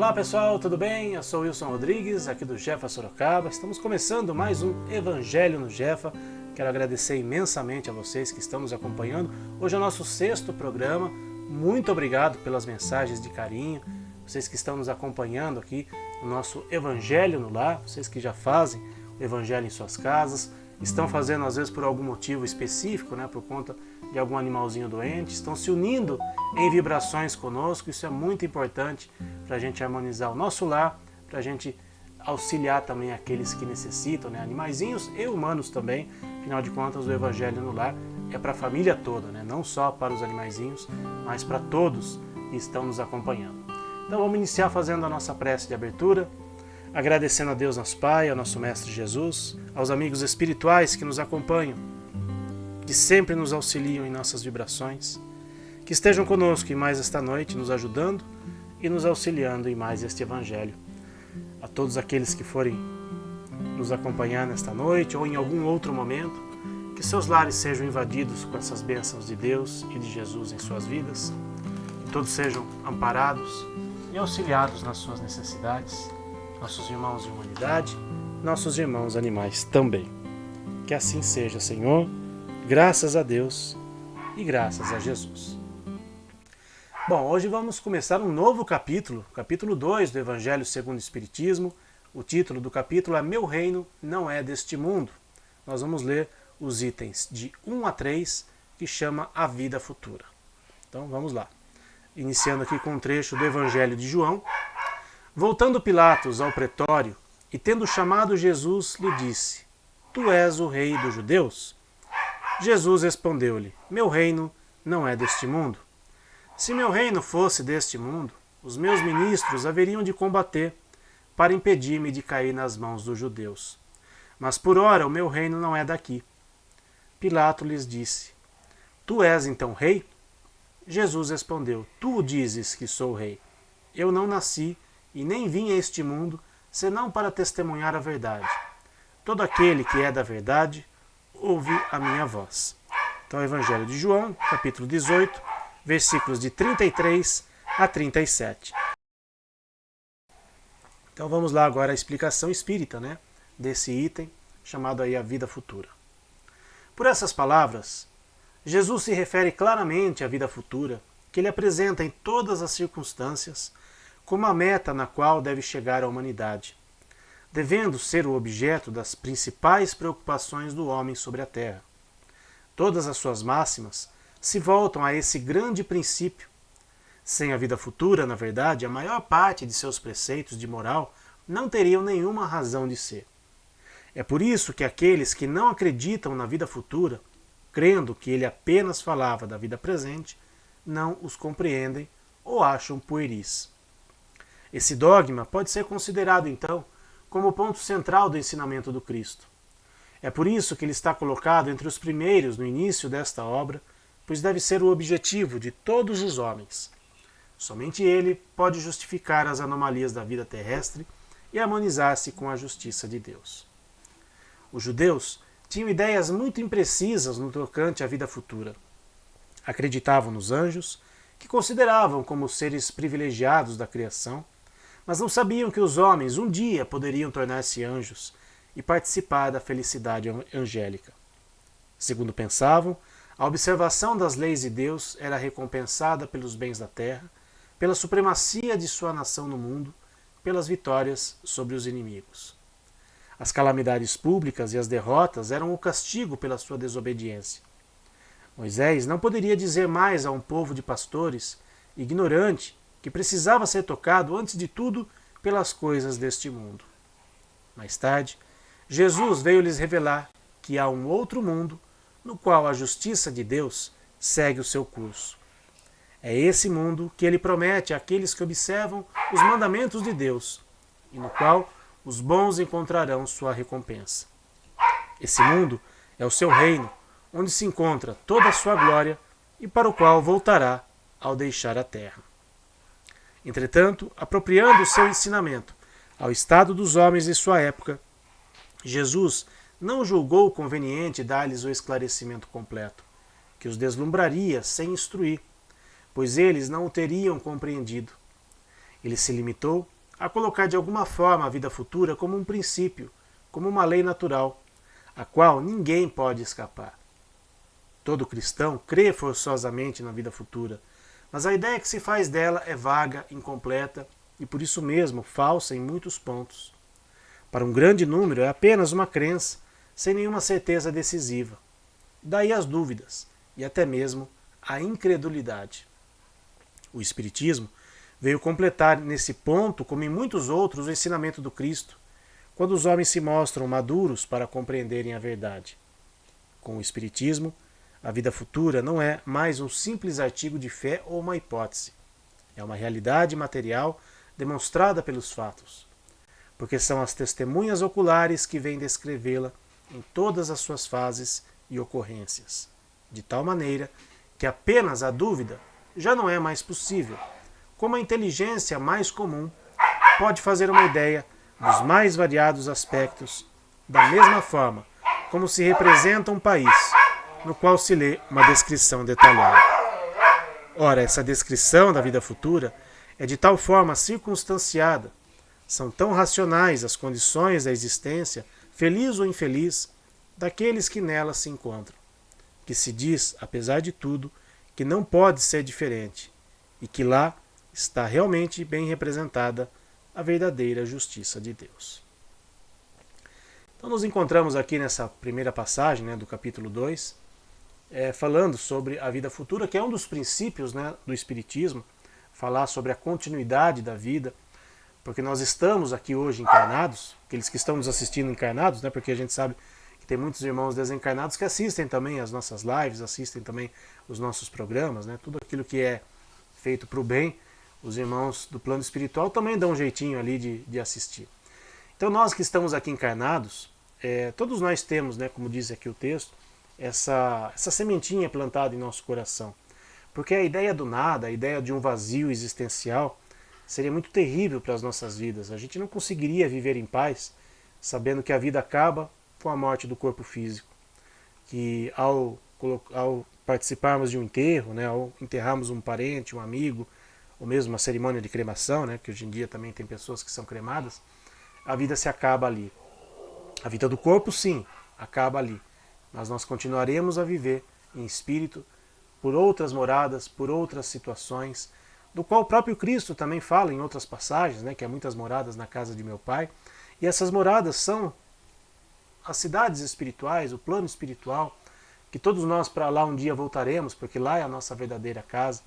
Olá pessoal, tudo bem? Eu sou Wilson Rodrigues, aqui do Jefa Sorocaba. Estamos começando mais um Evangelho no Jefa. Quero agradecer imensamente a vocês que estão nos acompanhando. Hoje é o nosso 6º programa. Muito obrigado pelas mensagens de carinho. Vocês que estão nos acompanhando aqui no nosso Evangelho no Lar, vocês que já fazem o Evangelho em suas casas, estão fazendo às vezes por algum motivo específico, por conta de algum animalzinho doente, estão se unindo em vibrações conosco. Isso é muito importante para a gente harmonizar o nosso lar, para a gente auxiliar também aqueles que necessitam, animaizinhos e humanos também. Afinal de contas, o Evangelho no Lar é para a família toda, não só para os animaizinhos, mas para todos que estão nos acompanhando. Então vamos iniciar fazendo a nossa prece de abertura, agradecendo a Deus nosso Pai, ao nosso Mestre Jesus, aos amigos espirituais que nos acompanham, que sempre nos auxiliam em nossas vibrações, que estejam conosco em mais esta noite, nos ajudando e nos auxiliando em mais este Evangelho. A todos aqueles que forem nos acompanhar nesta noite ou em algum outro momento, que seus lares sejam invadidos com essas bênçãos de Deus e de Jesus em suas vidas, que todos sejam amparados e auxiliados nas suas necessidades, nossos irmãos de humanidade, nossos irmãos animais também. Que assim seja, Senhor, graças a Deus e graças a Jesus. Bom, hoje vamos começar um novo capítulo, capítulo 2 do Evangelho segundo o Espiritismo. O título do capítulo é Meu Reino Não É Deste Mundo. Nós vamos ler os itens de 1 a 3, que chama A Vida Futura. Então vamos lá. Iniciando aqui com um trecho do Evangelho de João. Voltando Pilatos ao pretório e tendo chamado Jesus, lhe disse: Tu és o rei dos judeus? Jesus respondeu-lhe: Meu reino não é deste mundo. Se meu reino fosse deste mundo, os meus ministros haveriam de combater para impedir-me de cair nas mãos dos judeus. Mas por ora o meu reino não é daqui. Pilato lhes disse: Tu és então rei? Jesus respondeu: Tu dizes que sou rei. Eu não nasci e nem vim a este mundo senão para testemunhar a verdade. Todo aquele que é da verdade ouve a minha voz. Então, o Evangelho de João, capítulo 18, versículos de 33 a 37. Então vamos lá agora a explicação espírita, desse item chamado aí a vida futura. Por essas palavras, Jesus se refere claramente à vida futura, que ele apresenta em todas as circunstâncias como a meta na qual deve chegar a humanidade, devendo ser o objeto das principais preocupações do homem sobre a Terra. Todas as suas máximas se voltam a esse grande princípio. Sem a vida futura, na verdade, a maior parte de seus preceitos de moral não teriam nenhuma razão de ser. É por isso que aqueles que não acreditam na vida futura, crendo que ele apenas falava da vida presente, não os compreendem ou acham pueris. Esse dogma pode ser considerado, então, como o ponto central do ensinamento do Cristo. É por isso que ele está colocado entre os primeiros no início desta obra, pois deve ser o objetivo de todos os homens. Somente ele pode justificar as anomalias da vida terrestre e harmonizar-se com a justiça de Deus. Os judeus tinham ideias muito imprecisas no tocante à vida futura. Acreditavam nos anjos, que consideravam como seres privilegiados da criação, mas não sabiam que os homens um dia poderiam tornar-se anjos e participar da felicidade angélica. Segundo pensavam, a observação das leis de Deus era recompensada pelos bens da terra, pela supremacia de sua nação no mundo, pelas vitórias sobre os inimigos. As calamidades públicas e as derrotas eram o castigo pela sua desobediência. Moisés não poderia dizer mais a um povo de pastores, ignorante, que precisava ser tocado, antes de tudo, pelas coisas deste mundo. Mais tarde, Jesus veio lhes revelar que há um outro mundo no qual a justiça de Deus segue o seu curso. É esse mundo que ele promete àqueles que observam os mandamentos de Deus e no qual os bons encontrarão sua recompensa. Esse mundo é o seu reino, onde se encontra toda a sua glória e para o qual voltará ao deixar a terra. Entretanto, apropriando o seu ensinamento ao estado dos homens de sua época, Jesus não julgou conveniente dar-lhes o esclarecimento completo, que os deslumbraria sem instruir, pois eles não o teriam compreendido. Ele se limitou a colocar de alguma forma a vida futura como um princípio, como uma lei natural, a qual ninguém pode escapar. Todo cristão crê forçosamente na vida futura, mas a ideia que se faz dela é vaga, incompleta e por isso mesmo falsa em muitos pontos. Para um grande número é apenas uma crença, sem nenhuma certeza decisiva. Daí as dúvidas e até mesmo a incredulidade. O Espiritismo veio completar nesse ponto, como em muitos outros, o ensinamento do Cristo, quando os homens se mostram maduros para compreenderem a verdade. Com o Espiritismo, a vida futura não é mais um simples artigo de fé ou uma hipótese. É uma realidade material demonstrada pelos fatos, porque são as testemunhas oculares que vêm descrevê-la em todas as suas fases e ocorrências, de tal maneira que apenas a dúvida já não é mais possível, como a inteligência mais comum pode fazer uma ideia dos mais variados aspectos, da mesma forma como se representa um país, no qual se lê uma descrição detalhada. Ora, essa descrição da vida futura é de tal forma circunstanciada, são tão racionais as condições da existência, feliz ou infeliz, daqueles que nela se encontram, que se diz, apesar de tudo, que não pode ser diferente, e que lá está realmente bem representada a verdadeira justiça de Deus. Então nos encontramos aqui nessa primeira passagem, do capítulo 2, falando sobre a vida futura, que é um dos princípios, do Espiritismo, falar sobre a continuidade da vida, porque nós estamos aqui hoje encarnados, aqueles que estão nos assistindo encarnados, porque a gente sabe que tem muitos irmãos desencarnados que assistem também as nossas lives, assistem também os nossos programas, tudo aquilo que é feito para o bem, os irmãos do plano espiritual também dão um jeitinho ali de assistir. Então nós que estamos aqui encarnados, todos nós temos, como diz aqui o texto, essa sementinha plantada em nosso coração. Porque a ideia do nada, a ideia de um vazio existencial, seria muito terrível para as nossas vidas. A gente não conseguiria viver em paz sabendo que a vida acaba com a morte do corpo físico. Que ao participarmos de um enterro, ao enterrarmos um parente, um amigo, ou mesmo uma cerimônia de cremação, que hoje em dia também tem pessoas que são cremadas, a vida se acaba ali. A vida do corpo, sim, acaba ali. Mas nós continuaremos a viver em espírito por outras moradas, por outras situações, do qual o próprio Cristo também fala em outras passagens, que há muitas moradas na casa de meu Pai. E essas moradas são as cidades espirituais, o plano espiritual, que todos nós para lá um dia voltaremos, porque lá é a nossa verdadeira casa.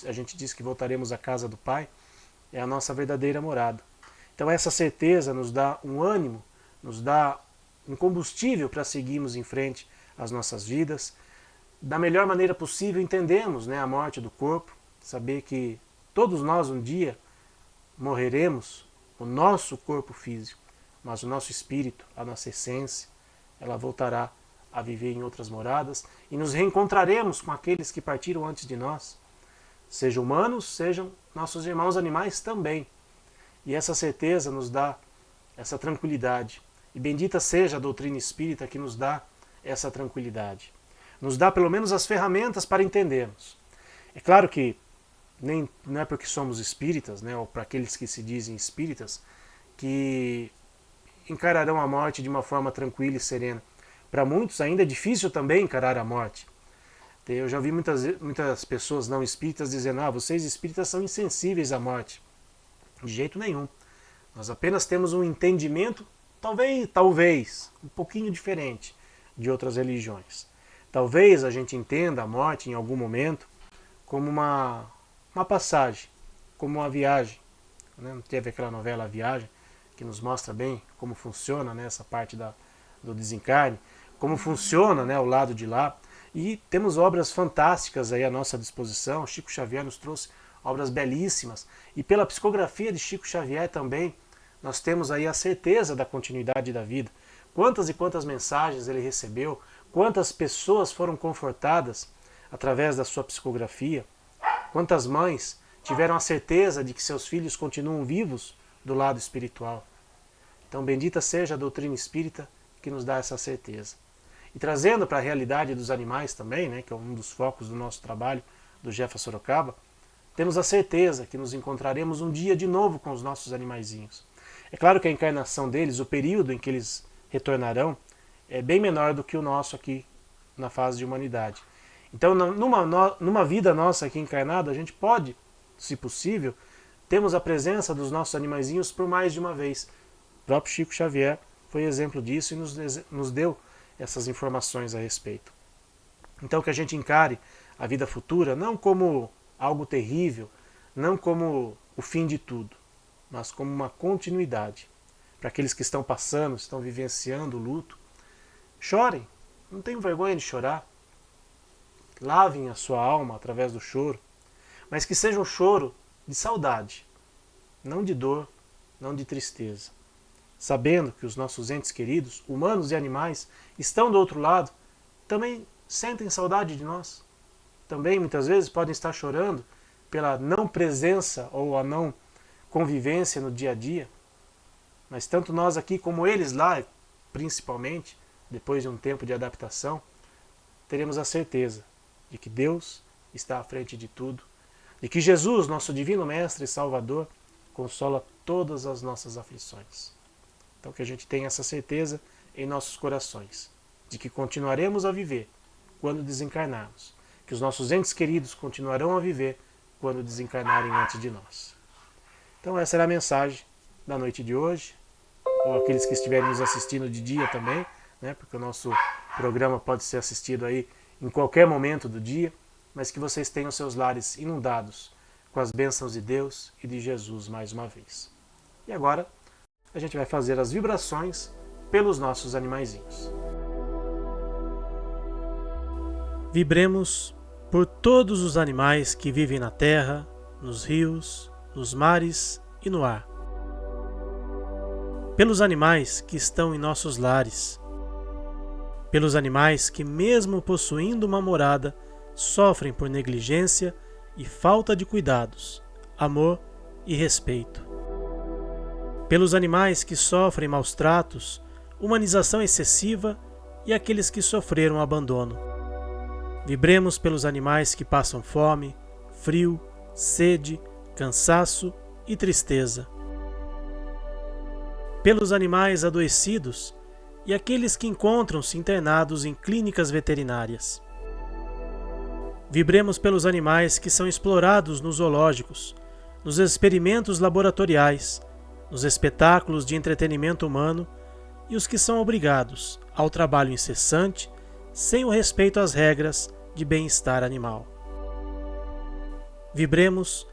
A gente diz que voltaremos à casa do Pai, é a nossa verdadeira morada. Então essa certeza nos dá um ânimo, nos dá um combustível para seguirmos em frente às nossas vidas. Da melhor maneira possível entendemos a morte do corpo, saber que todos nós um dia morreremos, o nosso corpo físico, mas o nosso espírito, a nossa essência, ela voltará a viver em outras moradas e nos reencontraremos com aqueles que partiram antes de nós, sejam humanos, sejam nossos irmãos animais também. E essa certeza nos dá essa tranquilidade. E bendita seja a doutrina espírita que nos dá essa tranquilidade. Nos dá pelo menos as ferramentas para entendermos. É claro que não é porque somos espíritas, ou para aqueles que se dizem espíritas, que encararão a morte de uma forma tranquila e serena. Para muitos ainda é difícil também encarar a morte. Eu já ouvi muitas pessoas não espíritas dizendo: vocês espíritas são insensíveis à morte. De jeito nenhum. Nós apenas temos um entendimento, talvez, um pouquinho diferente de outras religiões. Talvez a gente entenda a morte em algum momento como uma passagem, como uma viagem. Não teve aquela novela A Viagem, que nos mostra bem como funciona essa parte do desencarne, como funciona o lado de lá. E temos obras fantásticas aí à nossa disposição. Chico Xavier nos trouxe obras belíssimas. E pela psicografia de Chico Xavier também, nós temos aí a certeza da continuidade da vida. Quantas e quantas mensagens ele recebeu, quantas pessoas foram confortadas através da sua psicografia, quantas mães tiveram a certeza de que seus filhos continuam vivos do lado espiritual. Então bendita seja a doutrina espírita que nos dá essa certeza. E trazendo para a realidade dos animais também, que é um dos focos do nosso trabalho, do Jefa Sorocaba, temos a certeza que nos encontraremos um dia de novo com os nossos animaizinhos. É claro que a encarnação deles, o período em que eles retornarão, é bem menor do que o nosso aqui na fase de humanidade. Então, numa vida nossa aqui encarnada, a gente pode, se possível, termos a presença dos nossos animaizinhos por mais de uma vez. O próprio Chico Xavier foi exemplo disso e nos deu essas informações a respeito. Então, que a gente encare a vida futura não como algo terrível, não como o fim de tudo, mas como uma continuidade. Para aqueles que estão passando, estão vivenciando o luto, chorem, não tenham vergonha de chorar. Lavem a sua alma através do choro, mas que seja um choro de saudade, não de dor, não de tristeza. Sabendo que os nossos entes queridos, humanos e animais, estão do outro lado, também sentem saudade de nós. Também muitas vezes podem estar chorando pela não presença ou a não convivência no dia a dia, mas tanto nós aqui como eles lá, principalmente, depois de um tempo de adaptação, teremos a certeza de que Deus está à frente de tudo, de que Jesus, nosso Divino Mestre e Salvador, consola todas as nossas aflições. Então que a gente tenha essa certeza em nossos corações, de que continuaremos a viver quando desencarnarmos, que os nossos entes queridos continuarão a viver quando desencarnarem antes de nós. Então essa era a mensagem da noite de hoje, ou aqueles que estiverem nos assistindo de dia também, né, porque o nosso programa pode ser assistido aí em qualquer momento do dia, mas que vocês tenham seus lares inundados com as bênçãos de Deus e de Jesus mais uma vez. E agora a gente vai fazer as vibrações pelos nossos animaizinhos. Vibremos por todos os animais que vivem na terra, nos rios, nos mares e no ar. Pelos animais que estão em nossos lares. Pelos animais que, mesmo possuindo uma morada, sofrem por negligência e falta de cuidados, amor e respeito. Pelos animais que sofrem maus tratos, humanização excessiva e aqueles que sofreram abandono. Vibremos pelos animais que passam fome, frio, sede, cansaço e tristeza. Pelos animais adoecidos e aqueles que encontram-se internados em clínicas veterinárias. Vibremos pelos animais que são explorados nos zoológicos, nos experimentos laboratoriais, nos espetáculos de entretenimento humano e os que são obrigados ao trabalho incessante, sem o respeito às regras de bem-estar animal. Vibremos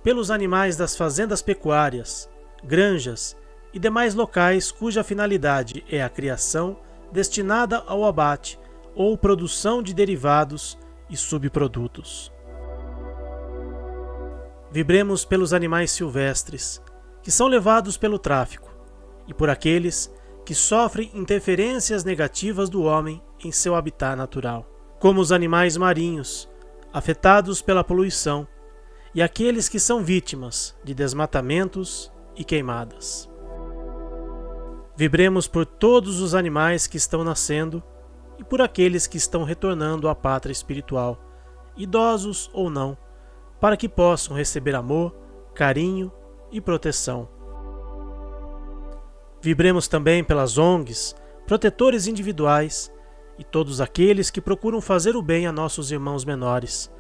pelos animais das fazendas pecuárias, granjas e demais locais cuja finalidade é a criação destinada ao abate ou produção de derivados e subprodutos. Vibremos pelos animais silvestres, que são levados pelo tráfico, e por aqueles que sofrem interferências negativas do homem em seu habitat natural, como os animais marinhos, afetados pela poluição, e aqueles que são vítimas de desmatamentos e queimadas. Vibremos por todos os animais que estão nascendo e por aqueles que estão retornando à pátria espiritual, idosos ou não, para que possam receber amor, carinho e proteção. Vibremos também pelas ONGs, protetores individuais e todos aqueles que procuram fazer o bem a nossos irmãos menores,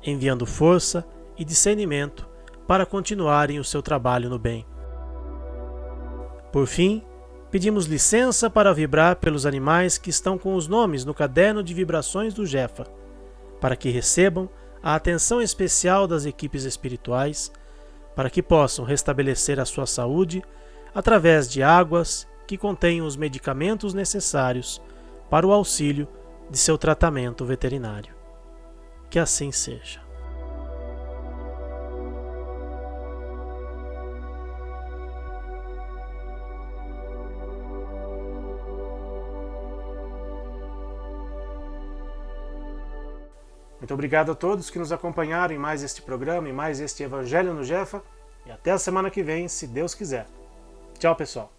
enviando força e discernimento para continuarem o seu trabalho no bem. Por fim, pedimos licença para vibrar pelos animais que estão com os nomes no caderno de vibrações do Jefa, para que recebam a atenção especial das equipes espirituais, para que possam restabelecer a sua saúde através de águas que contenham os medicamentos necessários para o auxílio de seu tratamento veterinário. Que assim seja. Muito obrigado a todos que nos acompanharam em mais este programa, em mais este Evangelho no Jefa, e até a semana que vem, se Deus quiser. Tchau, pessoal.